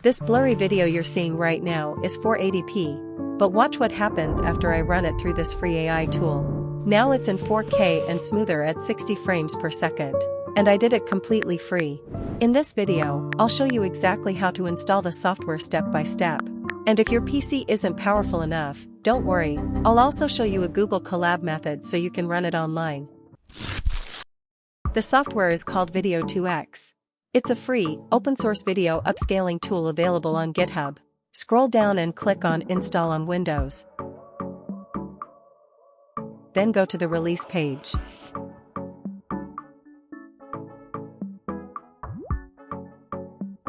This blurry video you're seeing right now is 480p, but watch what happens after I run it through this free AI tool. Now it's in 4K and smoother at 60 frames per second. And I did it completely free. In this video, I'll show you exactly how to install the software step by step. And if your PC isn't powerful enough, don't worry, I'll also show you a Google Colab method so you can run it online. The software is called Video2x. It's a free, open-source video upscaling tool available on GitHub. Scroll down and click on Install on Windows. Then go to the release page.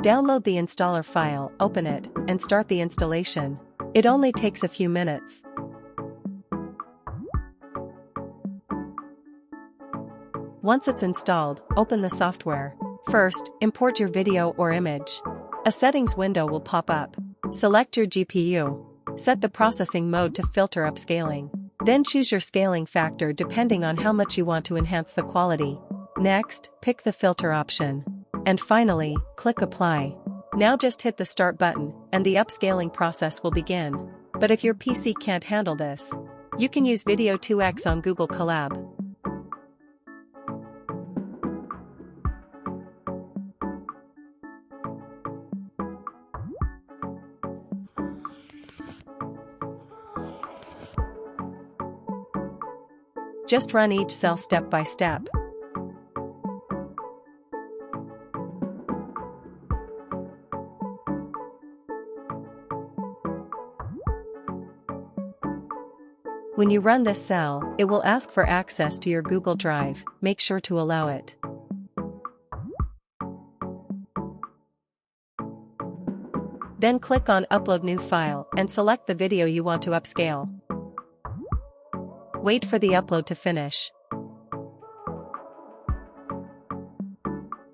Download the installer file, open it, and start the installation. It only takes a few minutes. Once it's installed, open the software. First, import your video or image. A settings window will pop up. Select your GPU. Set the processing mode to filter upscaling. Then choose your scaling factor depending on how much you want to enhance the quality. Next, pick the filter option. And finally, click Apply. Now just hit the Start button, and the upscaling process will begin. But if your PC can't handle this, you can use Video2x on Google Colab. Just run each cell step by step. When you run this cell, it will ask for access to your Google Drive. Make sure to allow it. Then click on Upload New File and select the video you want to upscale. Wait for the upload to finish.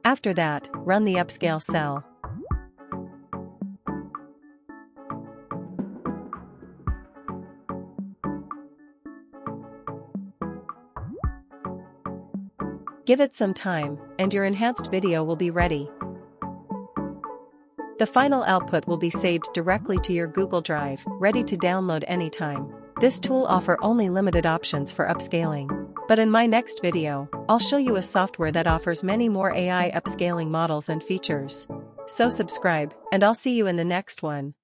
After that, run the upscale cell. Give it some time, and your enhanced video will be ready. The final output will be saved directly to your Google Drive, ready to download anytime. This tool offers only limited options for upscaling. But in my next video, I'll show you a software that offers many more AI upscaling models and features. So subscribe, and I'll see you in the next one.